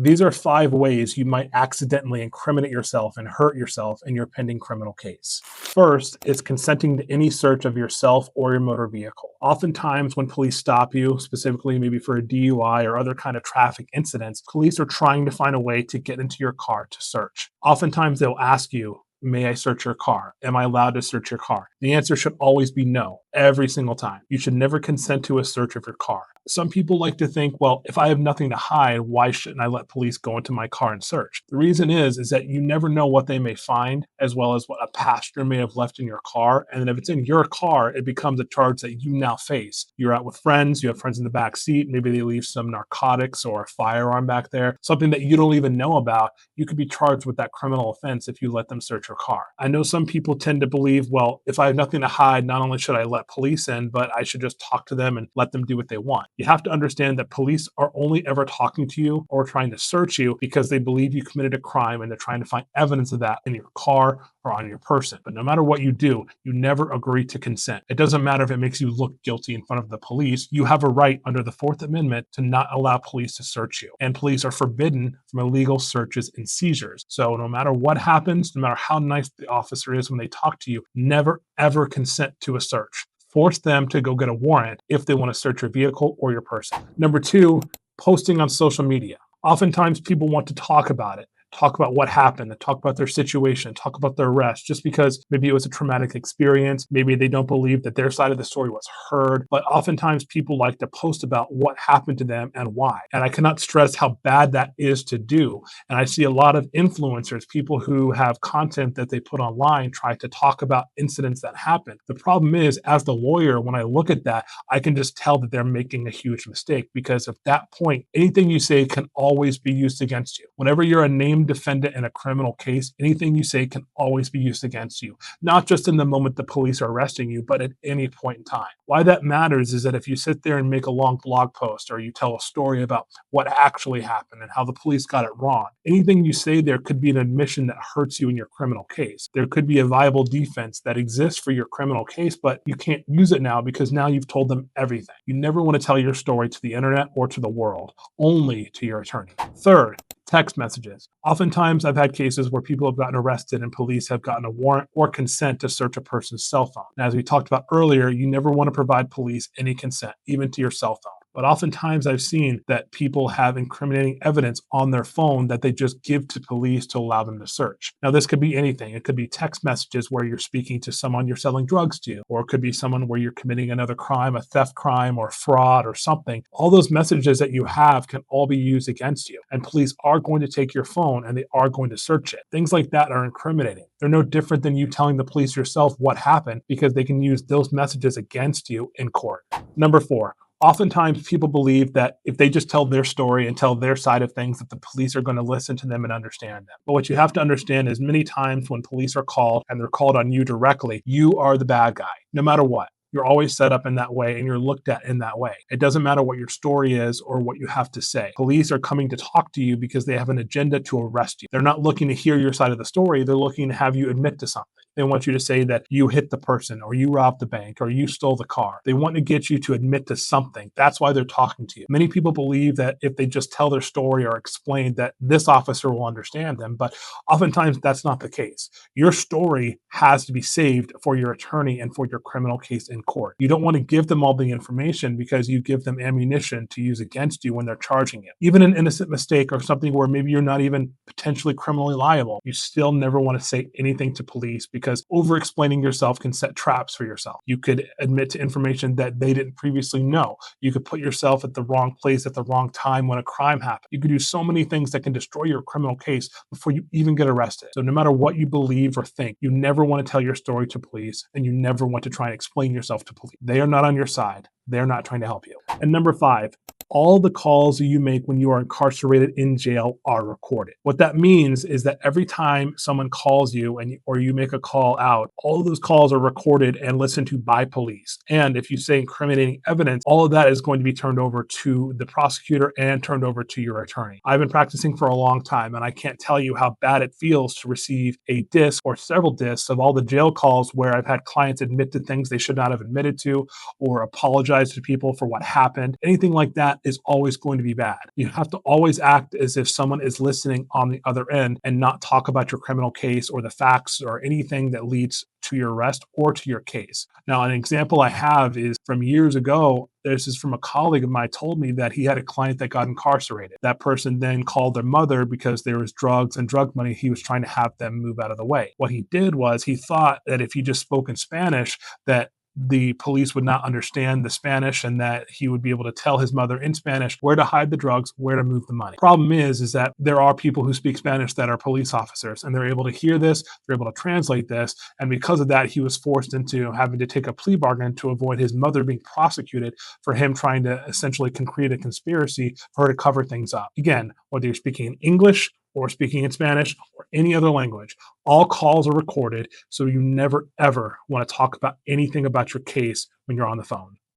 These are 5 ways you might accidentally incriminate yourself and hurt yourself in your pending criminal case. First is consenting to any search of yourself or your motor vehicle. Oftentimes when police stop you, specifically maybe for a DUI or other kind of traffic incidents, police are trying to find a way to get into your car to search. Oftentimes they'll ask you, may I search your car? Am I allowed to search your car? The answer should always be no, every single time. You should never consent to a search of your car. Some people like to think, well, if I have nothing to hide, why shouldn't I let police go into my car and search? The reason is that you never know what they may find, as well as what a passenger may have left in your car. And then if it's in your car, it becomes a charge that you now face. You're out with friends, you have friends in the back seat, maybe they leave some narcotics or a firearm back there, something that you don't even know about. You could be charged with that criminal offense if you let them search your car. I know some people tend to believe, well, if I have nothing to hide, not only should I let police in, but I should just talk to them and let them do what they want. You have to understand that police are only ever talking to you or trying to search you because they believe you committed a crime and they're trying to find evidence of that in your car or on your person. But no matter what you do, you never agree to consent. It doesn't matter if it makes you look guilty in front of the police. You have a right under the Fourth Amendment to not allow police to search you. And police are forbidden from illegal searches and seizures. So no matter what happens, no matter how nice the officer is when they talk to you, never ever consent to a search. Force them to go get a warrant if they want to search your vehicle or your person. Number 2, posting on social media. Oftentimes people want to talk about it. Talk about what happened, talk about their situation, talk about their arrest, just because maybe it was a traumatic experience. Maybe they don't believe that their side of the story was heard. But oftentimes people like to post about what happened to them and why. And I cannot stress how bad that is to do. And I see a lot of influencers, people who have content that they put online, try to talk about incidents that happened. The problem is, as the lawyer, when I look at that, I can just tell that they're making a huge mistake, because at that point, anything you say can always be used against you. Whenever you're a named defendant in a criminal case, anything you say can always be used against you, not just in the moment the police are arresting you, but at any point in time. Why that matters is that if you sit there and make a long blog post, or you tell a story about what actually happened and how the police got it wrong, anything you say there could be an admission that hurts you in your criminal case. There could be a viable defense that exists for your criminal case, but you can't use it now because now you've told them everything. You never want to tell your story to the internet or to the world, only to your attorney. Third, text messages. Oftentimes, I've had cases where people have gotten arrested and police have gotten a warrant or consent to search a person's cell phone. Now, as we talked about earlier, you never want to provide police any consent, even to your cell phone. But oftentimes I've seen that people have incriminating evidence on their phone that they just give to police to allow them to search. Now, this could be anything. It could be text messages where you're speaking to someone you're selling drugs to, or it could be someone where you're committing another crime, a theft crime or fraud or something. All those messages that you have can all be used against you. And police are going to take your phone and they are going to search it. Things like that are incriminating. They're no different than you telling the police yourself what happened, because they can use those messages against you in court. Number 4. Oftentimes people believe that if they just tell their story and tell their side of things, that the police are going to listen to them and understand them. But what you have to understand is many times when police are called and they're called on you directly, you are the bad guy, no matter what. You're always set up in that way and you're looked at in that way. It doesn't matter what your story is or what you have to say. Police are coming to talk to you because they have an agenda to arrest you. They're not looking to hear your side of the story. They're looking to have you admit to something. They want you to say that you hit the person or you robbed the bank or you stole the car. They want to get you to admit to something. That's why they're talking to you. Many people believe that if they just tell their story or explain, that this officer will understand them, but oftentimes that's not the case. Your story has to be saved for your attorney and for your criminal case in court. You don't want to give them all the information because you give them ammunition to use against you when they're charging you. Even an innocent mistake or something where maybe you're not even potentially criminally liable, you still never want to say anything to police, because over-explaining yourself can set traps for yourself. You could admit to information that they didn't previously know. You could put yourself at the wrong place at the wrong time when a crime happened. You could do so many things that can destroy your criminal case before you even get arrested. So no matter what you believe or think, you never want to tell your story to police, and you never want to try and explain yourself to police. They are not on your side. They're not trying to help you. And number 5, all the calls you make when you are incarcerated in jail are recorded. What that means is that every time someone calls you or you make a call out, all of those calls are recorded and listened to by police. And if you say incriminating evidence, all of that is going to be turned over to the prosecutor and turned over to your attorney. I've been practicing for a long time, and I can't tell you how bad it feels to receive a disc or several discs of all the jail calls where I've had clients admit to things they should not have admitted to, or apologize to people for what happened. Anything like that that is always going to be bad. You have to always act as if someone is listening on the other end and not talk about your criminal case or the facts or anything that leads to your arrest or to your case. Now, an example I have is from years ago. This is from a colleague of mine told me that he had a client that got incarcerated. That person then called their mother because there was drugs and drug money. He was trying to have them move out of the way. What he did was he thought that if he just spoke in Spanish, that the police would not understand the Spanish and that he would be able to tell his mother in Spanish where to hide the drugs, where to move the money. Problem is that there are people who speak Spanish that are police officers and they're able to hear this, they're able to translate this. And because of that, he was forced into having to take a plea bargain to avoid his mother being prosecuted for him trying to essentially create a conspiracy for her to cover things up. Again, whether you're speaking in English or speaking in Spanish or any other language, all calls are recorded, so you never, ever want to talk about anything about your case when you're on the phone.